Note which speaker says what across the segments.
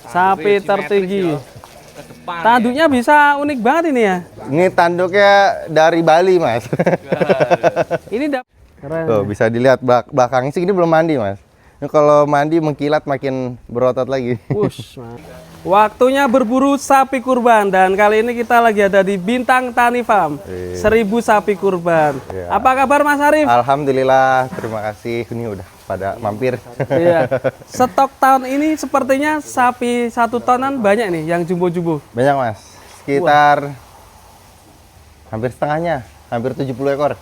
Speaker 1: Sapi tertinggi. Tanduknya bisa unik banget ini ya.
Speaker 2: Ini tanduknya dari Bali, Mas.
Speaker 1: Ini keren.
Speaker 2: Tuh, bisa dilihat belakangnya sih, ini belum mandi, Mas. Ini kalau mandi mengkilat makin berotot lagi.
Speaker 1: Wush, waktunya berburu sapi kurban dan kali ini kita lagi ada di Bintang Tani Farm. 1000 sapi kurban.
Speaker 2: Iya.
Speaker 1: Apa kabar Mas Arif?
Speaker 2: Alhamdulillah, terima kasih. Ini udah pada mampir.
Speaker 1: Iya. Stok tahun ini sepertinya sapi 1 tonan banyak nih yang jumbo-jumbo.
Speaker 2: Banyak, Mas. Sekitar hampir setengahnya, hampir 70 ekor.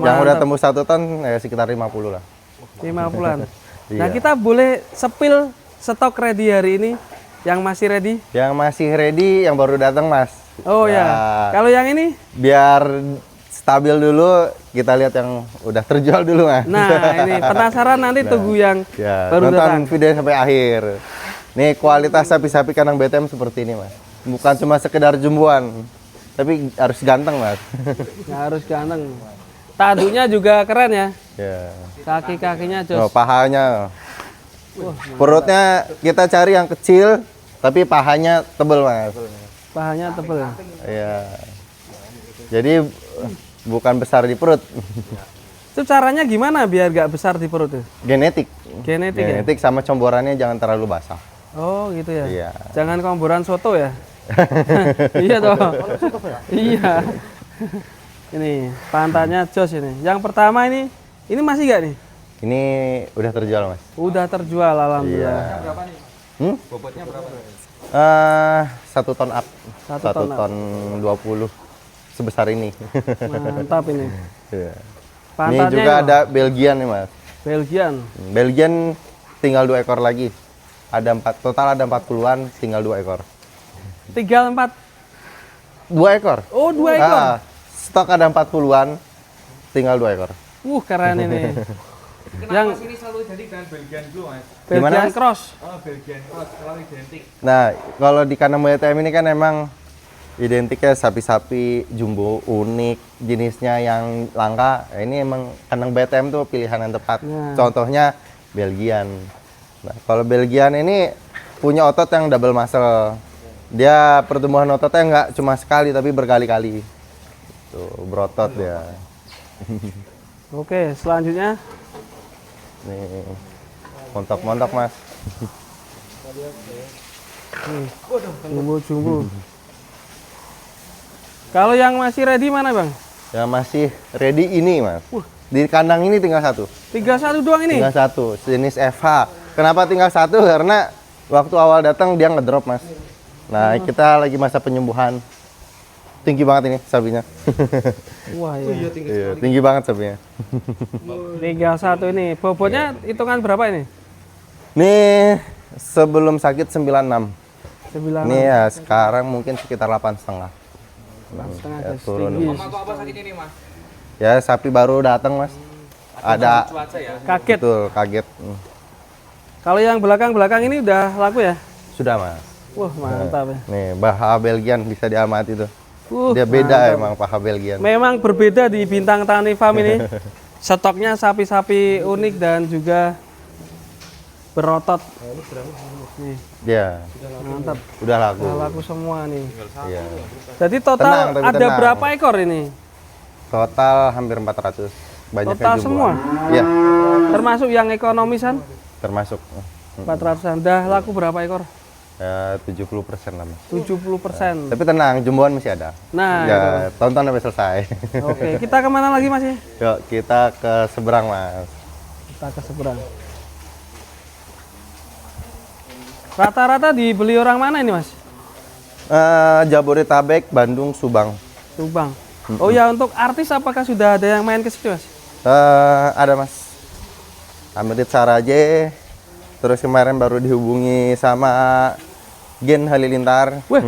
Speaker 2: Yang udah tembus 1 ton ya sekitar 50 lah.
Speaker 1: 50-an. Nah,
Speaker 2: Iya.
Speaker 1: kita boleh sepil stok ready hari ini yang masih ready?
Speaker 2: Yang masih ready, yang baru datang, Mas.
Speaker 1: Oh ya. Kalau yang ini?
Speaker 2: Biar stabil dulu, kita lihat yang udah terjual dulu, Mas.
Speaker 1: Nah, ini penasaran nanti tunggu yang
Speaker 2: Ya,
Speaker 1: baru
Speaker 2: nonton
Speaker 1: datang.
Speaker 2: video sampai akhir. Nih kualitas sapi-sapi kandang BTM seperti ini, Mas. Bukan cuma sekedar jumbuan, tapi harus ganteng, Mas.
Speaker 1: Nggak harus ganteng. Tanduknya juga keren ya.
Speaker 2: Ya.
Speaker 1: Kaki-kakinya
Speaker 2: Oh,
Speaker 1: jos.
Speaker 2: pahanya.
Speaker 1: Wah,
Speaker 2: Perutnya kita cari yang kecil, tapi pahanya tebel, Mas.
Speaker 1: pahanya tebel.
Speaker 2: Iya. Jadi bukan besar di perut.
Speaker 1: Itu caranya gimana biar nggak besar di perut tuh?
Speaker 2: Genetik.
Speaker 1: Genetik ya?
Speaker 2: Genetik sama comborannya jangan terlalu basah.
Speaker 1: Oh gitu ya?
Speaker 2: Iya.
Speaker 1: Jangan komboran soto ya? Iya toh? Iya. Ini pantatnya jos ini. Yang pertama ini masih nggak nih?
Speaker 2: Ini udah terjual, Mas.
Speaker 1: Udah terjual alhamdulillah.
Speaker 2: Iya.
Speaker 3: Berapa nih? Bobotnya berapa?
Speaker 2: 1 ton up.
Speaker 1: 1 ton up.
Speaker 2: 1 ton 20 sebesar ini.
Speaker 1: Mantap ini.
Speaker 2: Iya. Ini
Speaker 1: Pantatnya
Speaker 2: juga
Speaker 1: ini,
Speaker 2: ada Belgian nih, Mas.
Speaker 1: Belgian.
Speaker 2: Belgian tinggal 2 ekor lagi. Total ada 40-an, tinggal 2 ekor.
Speaker 1: 3, 4.
Speaker 2: 2 ekor.
Speaker 1: Oh 2 ekor.
Speaker 2: Stok ada 40-an, tinggal 2 ekor.
Speaker 1: Keren ini.
Speaker 3: Kenapa sini selalu jadi dengan Belgian Blue, Mas?
Speaker 2: Gimana,
Speaker 1: Belgian
Speaker 2: Mas?
Speaker 1: Cross.
Speaker 3: Oh, Belgian Cross, selalu identik.
Speaker 2: Nah, kalau di kandang BTM ini kan emang identiknya sapi-sapi jumbo unik, jenisnya yang langka. Ini emang kandang BTM tuh pilihan yang tepat.
Speaker 1: Nah.
Speaker 2: Contohnya Belgian. Nah, kalau Belgian ini punya otot yang double muscle. Dia pertumbuhan ototnya nggak cuma sekali tapi berkali-kali. Tuh, berotot dia.
Speaker 1: Oke, selanjutnya
Speaker 2: Nih, montok-montok, Mas.
Speaker 1: jumbo-jumbo. Kalau yang masih ready mana bang?
Speaker 2: Yang masih ready ini, Mas. Di kandang ini tinggal 1.
Speaker 1: 31 doang ini?
Speaker 2: Tinggal 1, jenis FH. Kenapa tinggal 1? Karena waktu awal datang dia ngedrop, Mas. Nah, kita lagi masa penyembuhan. Tinggi banget ini sapinya.
Speaker 1: Wah iya.
Speaker 2: Iya, tinggi banget sapinya.
Speaker 1: 31 ini. Bobotnya hitungan berapa ini?
Speaker 2: Nih, sebelum sakit 96.
Speaker 1: 9
Speaker 2: Ini ya sekarang mungkin sekitar 8,5.
Speaker 1: setengah
Speaker 2: Ya,
Speaker 1: guys,
Speaker 2: turun.
Speaker 1: tinggi.
Speaker 3: Mama kok apa sakit ini, Mas?
Speaker 2: Ya, sapi baru datang, Mas. Ada
Speaker 3: Cuaca ya?
Speaker 1: Kaget.
Speaker 2: betul, kaget.
Speaker 1: Kalau yang belakang-belakang ini udah laku ya?
Speaker 2: Sudah, Mas.
Speaker 1: Wah mantap ya.
Speaker 2: Nih, paha Belgian bisa diamati tuh. Dia beda emang paha Belgian.
Speaker 1: Memang berbeda di Bintang Tani Farm ini. Stoknya sapi-sapi unik dan juga berotot. Nih,
Speaker 2: Ya,
Speaker 1: mantap.
Speaker 2: udah laku.
Speaker 1: Udah laku semua nih.
Speaker 2: Iya.
Speaker 1: Jadi total
Speaker 2: Tenang, tapi
Speaker 1: ada
Speaker 2: tenang.
Speaker 1: berapa ekor ini?
Speaker 2: Total hampir 400. Banyaknya
Speaker 1: Total
Speaker 2: jumboan.
Speaker 1: semua?
Speaker 2: Iya,
Speaker 1: Termasuk yang ekonomisan?
Speaker 2: termasuk
Speaker 1: 400-an. Dah laku berapa ekor?
Speaker 2: ya, 70% lah, Mas.
Speaker 1: 70%.
Speaker 2: Tapi tenang, jumboan masih ada.
Speaker 1: Nah,
Speaker 2: Ya, tonton sampai selesai.
Speaker 1: oke. Kita kemana lagi Mas?
Speaker 2: Yuk, kita ke seberang, Mas.
Speaker 1: Kita ke seberang. Rata-rata dibeli orang mana ini Mas?
Speaker 2: Jabodetabek, Bandung, Subang.
Speaker 1: Subang. Oh ya, untuk artis apakah sudah ada yang main ke situ Mas?
Speaker 2: Ada, Mas. Amit Saraje. Terus kemarin baru dihubungi sama Gen Halilintar.
Speaker 1: Weh,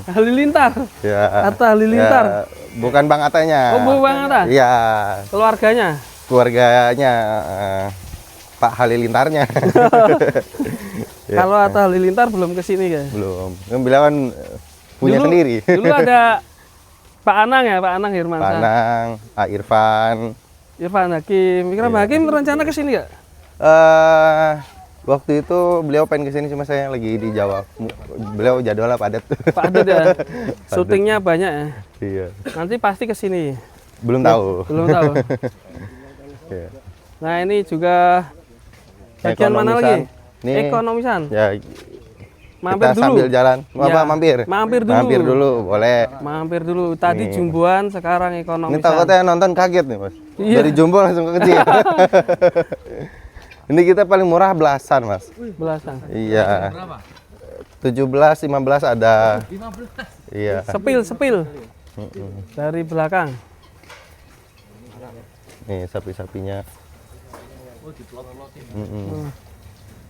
Speaker 1: Halilintar.
Speaker 2: Ya.
Speaker 1: Atta Halilintar.
Speaker 2: Ya, bukan Bang Atanya.
Speaker 1: Oh, Bang Atta.
Speaker 2: Iya,
Speaker 1: Keluarganya.
Speaker 2: keluarganya Pak Halilintarnya. Ya,
Speaker 1: Kalau Atta Halilintar belum ke sini ya.
Speaker 2: belum. Beliau kan punya
Speaker 1: Dulu-
Speaker 2: sendiri.
Speaker 1: Dulu ada Pak Anang ya, Pak Anang Hirmansyah.
Speaker 2: Panang, Pak Irfan.
Speaker 1: Irfan Hakim. Ikram Hakim rencana ke sini nggak?
Speaker 2: eh Waktu itu beliau pengen kesini cuma saya lagi di Jawa. Beliau jadwalnya padat.
Speaker 1: Pak Adit ya. Syutingnya banyak ya.
Speaker 2: Iya.
Speaker 1: Nanti pasti ke sini.
Speaker 2: Belum tahu.
Speaker 1: Belum tahu.
Speaker 2: Iya.
Speaker 1: Nah, ini juga bagian mana lagi?
Speaker 2: Nih,
Speaker 1: Ekonomisan.
Speaker 2: ya
Speaker 1: Mampir
Speaker 2: kita
Speaker 1: dulu.
Speaker 2: sambil jalan. Apa
Speaker 1: Ya,
Speaker 2: mampir?
Speaker 1: mampir dulu.
Speaker 2: Mampir dulu, boleh.
Speaker 1: Mampir dulu. Tadi
Speaker 2: Nih.
Speaker 1: jumboan, sekarang
Speaker 2: Ini
Speaker 1: ekonomisan.
Speaker 2: takutnya nonton kaget nih, Mas.
Speaker 1: Iya.
Speaker 2: Dari jumbo langsung ke kecil. Ini kita paling murah belasan, Mas.
Speaker 1: Belasan.
Speaker 2: Iya.
Speaker 3: Berapa?
Speaker 2: 17, 15 ada.
Speaker 3: 15.
Speaker 2: Iya.
Speaker 1: Sepil. Dari belakang.
Speaker 2: Nih sapi-sapinya.
Speaker 3: Oh, diplot-plotin.
Speaker 1: Hmm.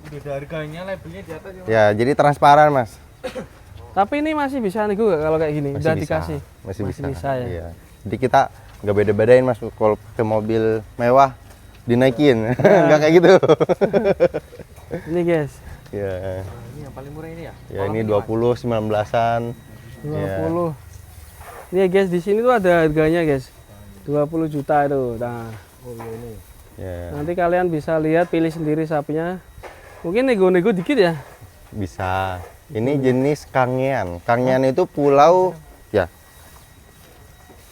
Speaker 3: Udah ada harganya, labelnya di atas ya.
Speaker 2: Ya, jadi transparan, Mas.
Speaker 1: Tapi ini masih bisa nego nggak kalau kayak gini?
Speaker 2: Masih
Speaker 1: Udah
Speaker 2: bisa.
Speaker 1: dikasih.
Speaker 2: Masih bisa.
Speaker 1: ya.
Speaker 2: Iya. Jadi kita nggak beda-bedain, Mas. Kalau ke mobil mewah dinaikin, nggak kayak gitu.
Speaker 1: Ini guys,
Speaker 2: Ya.
Speaker 3: Ini yang paling murah ini ya?
Speaker 2: Ya ini 20, 19-an.
Speaker 1: 20. Ini ya guys, di sini tuh ada harganya guys. 20 juta itu. Nah,
Speaker 2: Ya,
Speaker 1: nanti kalian bisa lihat, pilih sendiri sapinya. Mungkin nego-nego dikit ya.
Speaker 2: bisa. Ini jenis kangean. Kangean itu pulau ya.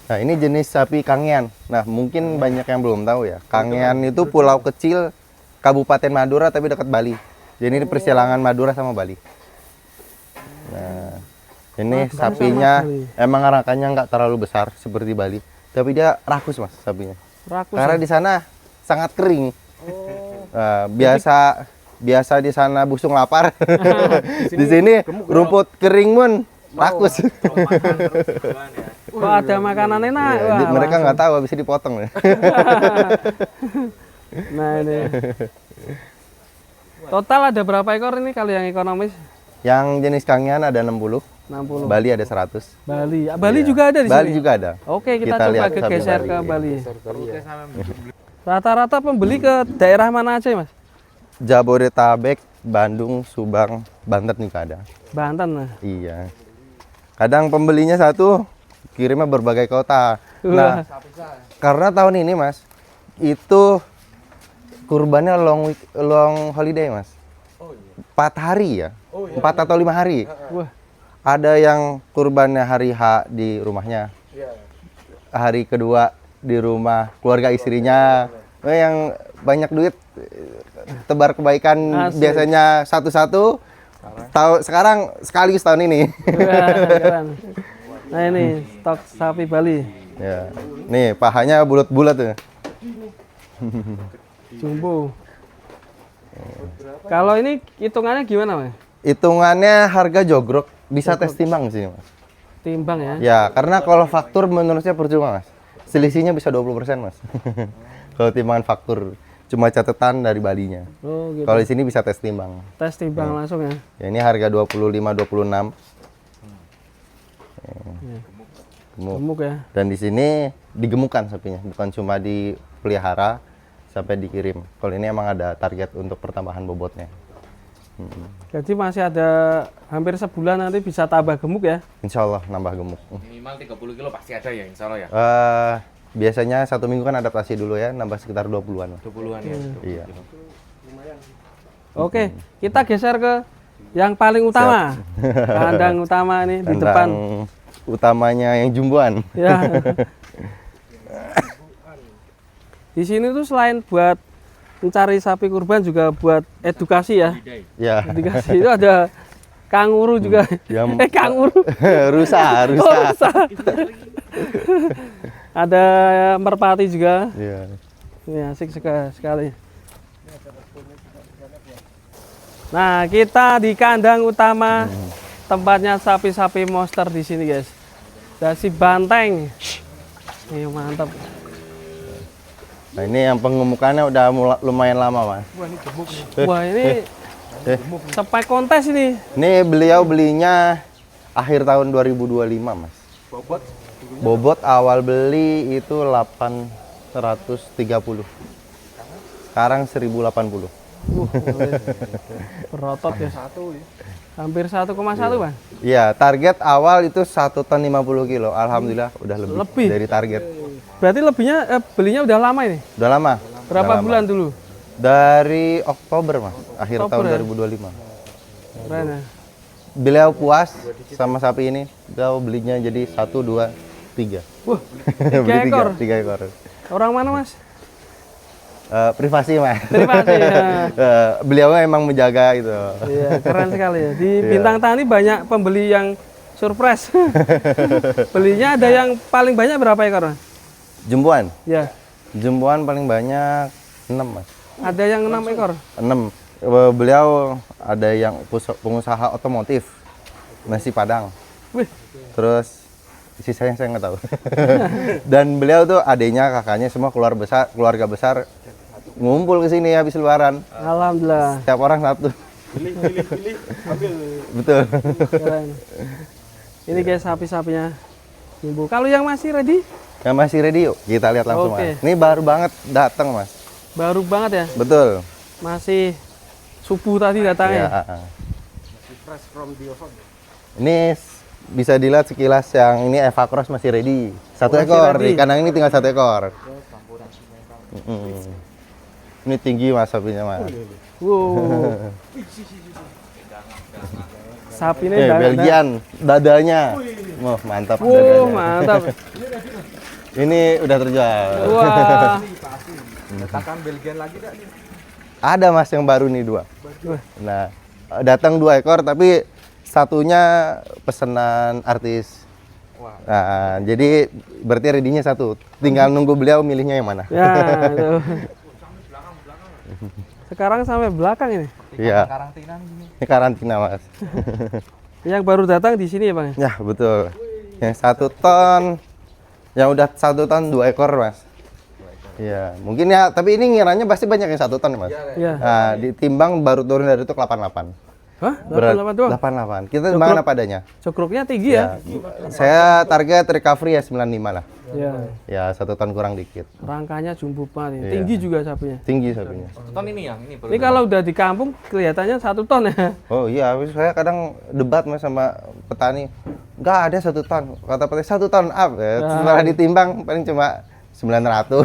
Speaker 2: Nah, ini jenis sapi kangean. Nah, mungkin banyak yang belum tahu ya. Kangean itu pulau kecil Kabupaten Madura tapi dekat Bali. Jadi ini persilangan Madura sama Bali. Nah, ini
Speaker 1: Madura
Speaker 2: sapinya
Speaker 1: sama Bali.
Speaker 2: emang arakannya nggak terlalu besar seperti Bali, tapi dia rakus, Mas, sapinya.
Speaker 1: Rakus.
Speaker 2: Karena
Speaker 1: ya?
Speaker 2: di sana sangat kering. Biasa di sana busung lapar. Di sini rumput kering pun rakus.
Speaker 1: Kok ada makanan enak?
Speaker 2: Ya,
Speaker 1: Wah,
Speaker 2: mereka
Speaker 1: langsung.
Speaker 2: nggak tahu habis itu dipotong.
Speaker 1: Nah ini. Total ada berapa ekor ini kalau yang ekonomis?
Speaker 2: Yang jenis kangean ada 60,
Speaker 1: 60.
Speaker 2: Bali ada 100.
Speaker 1: Bali. Ah, Bali
Speaker 2: Iya.
Speaker 1: juga ada di
Speaker 2: Bali
Speaker 1: sini.
Speaker 2: juga ada.
Speaker 1: Oke, kita
Speaker 2: Kita
Speaker 1: coba
Speaker 2: lihat
Speaker 1: ke
Speaker 2: sapi
Speaker 1: geser
Speaker 2: Bali.
Speaker 1: ke Bali.
Speaker 3: Perutnya sama
Speaker 1: Rata-rata pembeli ke daerah mana aja, Mas?
Speaker 2: Jabodetabek, Bandung, Subang, Banten juga ada.
Speaker 1: Banten. Nah.
Speaker 2: Iya. Kadang pembelinya satu, kirimnya berbagai kota. Nah, karena tahun ini, Mas, itu kurbannya long holiday, Mas. 4 hari ya. 4 atau 5 hari.
Speaker 1: Wah,
Speaker 2: Ada yang kurbannya hari H di rumahnya. Hari kedua di rumah keluarga istrinya. Yang banyak duit tebar kebaikan
Speaker 1: Asik.
Speaker 2: biasanya satu-satu. Sekarang sekali setahun ini.
Speaker 1: wah, keren. Nah ini stok sapi Bali.
Speaker 2: Ya. Nih, pahanya bulat-bulat tuh.
Speaker 1: Jumbo. Kalau ini hitungannya gimana, Mas?
Speaker 2: Hitungannya harga jogrok bisa tes timbang di sini, Mas.
Speaker 1: Timbang ya?
Speaker 2: Ya, karena kalau faktur menurut saya percuma, Mas. Selisihnya bisa 20%, Mas. Kalau timbangan faktur cuma catatan dari Balinya.
Speaker 1: Oh gitu.
Speaker 2: Kalau di sini bisa tes timbang.
Speaker 1: Tes timbang langsung ya?
Speaker 2: Ya, ini harga 25 26.
Speaker 1: Iya.
Speaker 2: Gemuk.
Speaker 1: Gemuk ya?
Speaker 2: Dan di sini digemukkan sapinya, bukan cuma dipelihara sampai dikirim. Kalau ini emang ada target untuk pertambahan bobotnya.
Speaker 1: Jadi masih ada hampir sebulan nanti bisa tambah gemuk ya?
Speaker 2: Insya Allah nambah gemuk.
Speaker 3: minimal 30 kilo pasti ada ya, insya Allah ya.
Speaker 2: Biasanya 1 minggu kan adaptasi dulu ya, nambah sekitar 20-an.
Speaker 3: 20-an ya.
Speaker 2: Iya.
Speaker 1: Oke, kita geser ke yang paling utama. Kandang utama ini di depan.
Speaker 2: Kandang utamanya yang jumboan.
Speaker 1: Ya. Di sini tuh selain buat mencari sapi kurban juga buat edukasi ya.
Speaker 2: Ya.
Speaker 1: Edukasi itu ada kanguru juga.
Speaker 2: Yang-
Speaker 1: Kanguru.
Speaker 2: rusa.
Speaker 1: Oh, rusa. Ada merpati juga.
Speaker 2: Iya.
Speaker 1: Ini asik sekali. Nah, kita di kandang utama tempatnya sapi-sapi monster di sini, guys. Dasi banteng. Nih, mantap.
Speaker 2: Nah, ini yang pengemukannya udah lumayan lama, Mas.
Speaker 1: Wah, ini spek kontes ini.
Speaker 2: Ini beliau belinya akhir tahun 2025, Mas. Bobot awal beli itu 830. Sekarang 1080.
Speaker 1: Berotot ya. Hampir 1,1, Bang.
Speaker 2: Iya, target awal itu 1 ton 50 kilo. Alhamdulillah udah
Speaker 1: Lebih?
Speaker 2: dari target.
Speaker 1: Berarti lebihnya belinya udah lama ini.
Speaker 2: Udah lama.
Speaker 1: Berapa
Speaker 2: Udah lama.
Speaker 1: bulan dulu?
Speaker 2: Dari Oktober mas, akhir tahun
Speaker 1: Oktober ya?
Speaker 2: 2025.
Speaker 1: Keren ya.
Speaker 2: Beliau puas sama sapi ini, beliau belinya jadi 1, 2, 3.
Speaker 1: Wah,
Speaker 2: Beli
Speaker 1: 3 ekor.
Speaker 2: 3 ekor.
Speaker 1: Orang mana mas?
Speaker 2: Privasi mas.
Speaker 1: Privasi ya.
Speaker 2: Beliau emang menjaga gitu.
Speaker 1: Iya, keren sekali ya. Di Bintang Tani banyak pembeli yang surprise. Belinya ada yang paling banyak berapa ekor mas?
Speaker 2: Jumbuan,
Speaker 1: Ya,
Speaker 2: jumbuan paling banyak 6 mas.
Speaker 1: ada yang 6 ekor.
Speaker 2: 6. Beliau ada yang pengusaha otomotif, nasi Padang.
Speaker 1: Wih,
Speaker 2: Terus sisanya saya nggak tahu. Dan beliau tuh adiknya, kakaknya semua keluarga besar ngumpul ke sini habis lebaran.
Speaker 1: alhamdulillah.
Speaker 2: Setiap orang satu.
Speaker 3: Pilih, ambil.
Speaker 2: Betul.
Speaker 1: Keren. Ini guys sapi-sapinya. Ibu. Kalau yang masih ready,
Speaker 2: Yang masih ready yuk, kita lihat langsung
Speaker 1: Oke.
Speaker 2: mas. Ini baru banget datang mas.
Speaker 1: baru banget ya.
Speaker 2: Betul.
Speaker 1: Masih subuh tadi datangnya.
Speaker 2: Ya.
Speaker 3: Fresh from the oven.
Speaker 2: Ini bisa dilihat sekilas yang ini Eva Cross masih ready. 1
Speaker 1: Masih
Speaker 2: ekor.
Speaker 1: ready.
Speaker 2: Di kandang ini tinggal 1 ekor. Ini tinggi mas sapinya mas.
Speaker 1: Wow. Sapi ini
Speaker 2: Belgian, dadanya. Wah mantap
Speaker 1: Wow,
Speaker 2: dadanya.
Speaker 1: mantap.
Speaker 2: Ini udah terjual.
Speaker 1: Wah.
Speaker 3: Katakan Belgian lagi dah nih.
Speaker 2: Ada mas yang baru nih 2.
Speaker 1: Wah.
Speaker 2: Nah, datang 2 ekor tapi satunya pesanan artis.
Speaker 3: Wah.
Speaker 2: Nah, jadi berarti ready-nya 1. Tinggal nunggu beliau milihnya yang mana.
Speaker 1: Ya, itu. Sekarang sampai belakang ini.
Speaker 2: Iya.
Speaker 3: Karantina gini.
Speaker 2: Ini karantina mas.
Speaker 1: Yang baru datang di sini ya, Bang?
Speaker 2: Ya betul. Yang 1 ton, yang udah 1 ton 2 ekor mas. Iya, mungkin ya. Tapi ini ngiranya pasti banyak yang 1 ton ya mas.
Speaker 1: Iya.
Speaker 2: Nah, ditimbang baru turun dari itu 88.
Speaker 1: Hah?
Speaker 2: Berat
Speaker 1: 88 doang?
Speaker 2: 88. Kita timbangan apa adanya.
Speaker 1: Cukruknya tinggi ya?
Speaker 2: Saya target recovery ya 95 lah.
Speaker 1: Ya.
Speaker 2: Ya 1 ton kurang dikit.
Speaker 1: Rangkanya jumbo banget ini.
Speaker 2: Iya.
Speaker 1: Tinggi juga sapinya.
Speaker 2: Tinggi sapinya.
Speaker 3: Ton ini yang ini
Speaker 1: Ini kalau udah di kampung kelihatannya 1 ton ya.
Speaker 2: Oh iya, saya kadang debat mas sama petani. Nggak ada 1 ton. Kata petani 1 ton up. Ya. Setelah ditimbang paling cuma 900.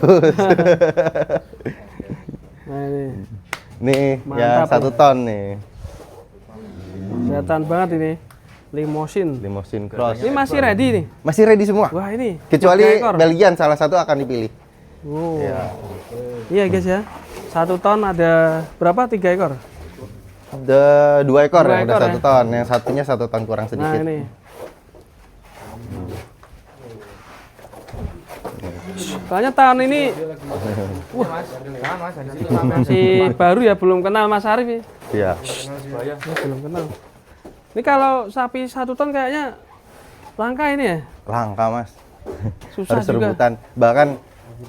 Speaker 1: Nah ini.
Speaker 2: Nih,
Speaker 1: Mantap,
Speaker 2: yang 1 ton nih.
Speaker 1: Kelihatan banget ini. Limousine.
Speaker 2: Limousine Cross.
Speaker 1: Ini masih ready nih.
Speaker 2: Masih ready semua.
Speaker 1: Wah ini.
Speaker 2: Kecuali
Speaker 1: 3 ekor.
Speaker 2: Belgian salah satu akan dipilih.
Speaker 1: Wow.
Speaker 2: Ya.
Speaker 1: Iya guys ya. 1 ton ada berapa? 3 ekor.
Speaker 2: Ada 2 ekor
Speaker 1: 2
Speaker 2: yang udah
Speaker 1: ekor
Speaker 2: 1
Speaker 1: ya?
Speaker 2: ton. Yang satunya 1 ton kurang
Speaker 1: Nah
Speaker 2: sedikit.
Speaker 1: ini. Soalnya tahun ini
Speaker 3: Jangan mas, dari situ
Speaker 1: masih baru ya, belum kenal Mas Arif ya.
Speaker 2: Iya.
Speaker 1: Ya, belum kenal. Ini kalau sapi 1 ton kayaknya langka ini ya.
Speaker 2: Langka mas.
Speaker 1: Susah
Speaker 2: Harus
Speaker 1: juga.
Speaker 2: rebutan. Bahkan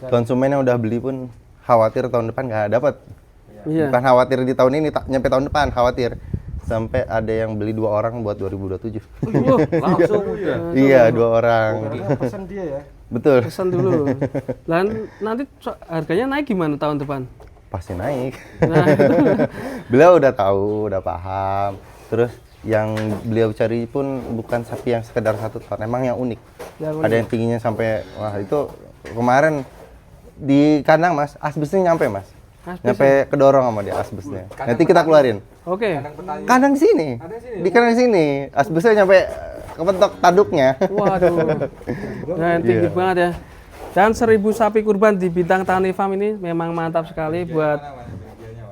Speaker 2: konsumen yang udah beli pun khawatir tahun depan nggak dapat.
Speaker 1: Iya.
Speaker 2: Bukan khawatir di tahun ini, nyampe tahun depan khawatir. Sampai ada yang beli 2 orang buat 2027.
Speaker 1: Wah,
Speaker 3: langsung ya.
Speaker 2: Iya, 2 orang.
Speaker 3: Pesan dia ya.
Speaker 2: Betul.
Speaker 1: pesan dulu. Dan nanti harganya naik gimana tahun depan?
Speaker 2: Pasti naik.
Speaker 1: Nah, itu.
Speaker 2: Beliau udah tahu, udah paham. Terus yang beliau cari pun bukan sapi yang sekedar 1 ton, emang yang unik.
Speaker 1: Yang
Speaker 2: Ada yang tingginya sampai, wah itu kemarin di kandang mas, asbesnya nyampe mas.
Speaker 1: Asbes
Speaker 2: Nyampe kedorong sama dia asbesnya. Nanti kita keluarin.
Speaker 1: Oke.
Speaker 2: Kandang di sini. Di kandang sini. Asbesnya nyampe kepentok tanduknya.
Speaker 1: Waduh. Nah, tinggi
Speaker 2: Iya.
Speaker 1: banget ya. Dan 1000 sapi kurban di Bintang Tani Farm ini memang mantap sekali buat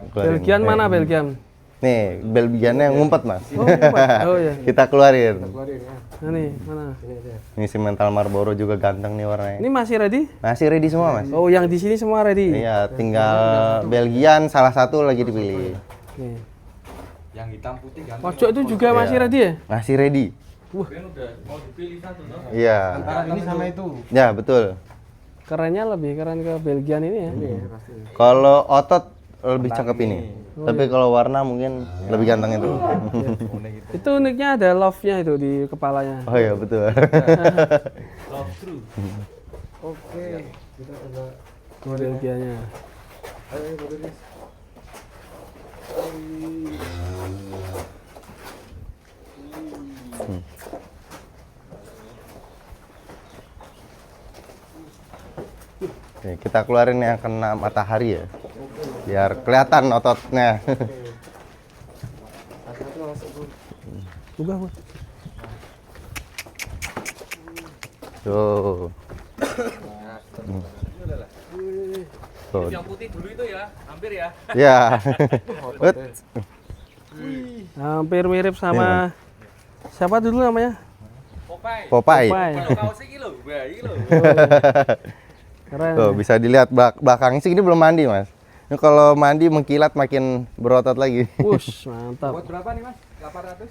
Speaker 2: Keluarin.
Speaker 1: Belgian. Mana Belgian?
Speaker 2: Nih, Belgiannya ngumpet mas.
Speaker 1: Oh, ngumpet. Oh iya.
Speaker 2: Kita keluarin.
Speaker 1: Nah, nih, mana?
Speaker 2: Ini si mental Marlboro juga ganteng nih warnanya.
Speaker 1: Ini masih ready?
Speaker 2: Masih ready semua mas.
Speaker 1: Oh, yang di sini semua ready.
Speaker 2: Iya, tinggal Belgian salah satu lagi dipilih.
Speaker 1: Oke.
Speaker 3: Yang hitam putih ganti.
Speaker 1: Pojok itu juga masih ready ya?
Speaker 2: Masih ready.
Speaker 3: Kan udah mau dipilih satu toh.
Speaker 2: Iya.
Speaker 3: Antara ini sama itu.
Speaker 2: Ya, betul.
Speaker 1: Kerennya lebih keren ke Belgian ini ya.
Speaker 2: Kalau otot lebih cakep ini. Tapi kalau warna mungkin lebih ganteng itu.
Speaker 1: Itu uniknya ada love-nya itu di kepalanya.
Speaker 2: Oh iya, betul.
Speaker 3: Love true.
Speaker 1: Oke. Kita coba Belgianya.
Speaker 2: Oke, kita keluarin yang kena matahari ya. biar kelihatan ototnya.
Speaker 1: Buka, Bu.
Speaker 2: Tuh. Tuh.
Speaker 3: Yang putih dulu itu ya, hampir ya.
Speaker 2: Ya. Ut.
Speaker 1: Hampir mirip sama siapa dulu namanya?
Speaker 3: Popeye.
Speaker 2: Popeye.
Speaker 1: Popeye.
Speaker 3: Kalau kaosnya iki lho, wah iki lho.
Speaker 1: Keren.
Speaker 2: Tuh, bisa dilihat belakangnya sih ini belum mandi, Mas. Ini kalau mandi mengkilat makin berotot lagi.
Speaker 1: Wush, mantap.
Speaker 3: Buat berapa nih Mas? 800?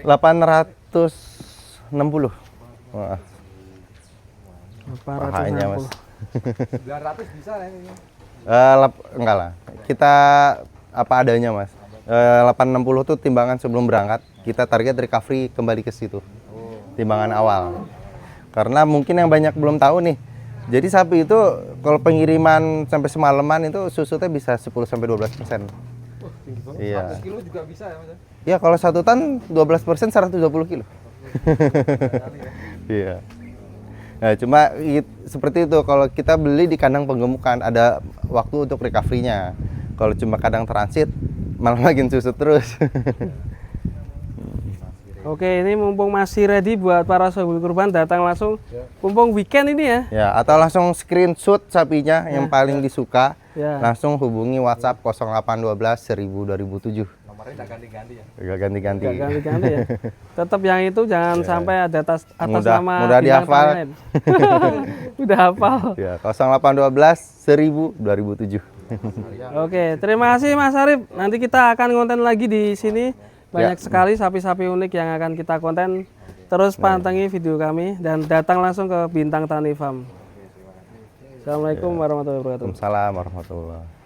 Speaker 2: 860. Wah, pahanya, Mas.
Speaker 3: 900 bisa ya ini.
Speaker 2: Enggak lah. Kita apa adanya, Mas. 860 tuh timbangan sebelum berangkat. Kita target recovery kembali ke situ. Timbangan awal. Karena mungkin yang banyak belum tahu nih. Jadi sapi itu kalau pengiriman sampai semalaman itu susutnya bisa 10 sampai 12%. Iya.
Speaker 3: 100 kilo juga bisa ya Mas?
Speaker 2: Ya kalau 1 ton 12% 120 kilo. Iya. Nah, cuma seperti itu kalau kita beli di kandang penggemukan ada waktu untuk recovery-nya. Kalau cuma kandang transit malah makin susut terus.
Speaker 1: Oke, ini mumpung masih ready buat para sohibul kurban datang langsung. Mumpung weekend ini ya.
Speaker 2: Ya, atau langsung screenshot sapinya yang paling disuka.
Speaker 1: Ya.
Speaker 2: Langsung hubungi WhatsApp 0812 1000 2007.
Speaker 3: Nomornya udah ganti-ganti ya.
Speaker 2: Gak ganti-ganti.
Speaker 1: Gak ganti-ganti ya. Tetap yang itu jangan sampai ada atas nama
Speaker 2: Mudah
Speaker 1: bintang
Speaker 2: dihafal.
Speaker 1: tamu lain. Udah hafal.
Speaker 2: Ya, 0812 1000 2007.
Speaker 1: Oke, terima kasih Mas Arif. Nanti kita akan konten lagi di sini. Banyak sekali sapi-sapi unik yang akan kita konten. Terus pantengin video kami dan datang langsung ke Bintang Tani Farm. Assalamualaikum warahmatullahi wabarakatuh.
Speaker 2: Waalaikumsalam warahmatullahi.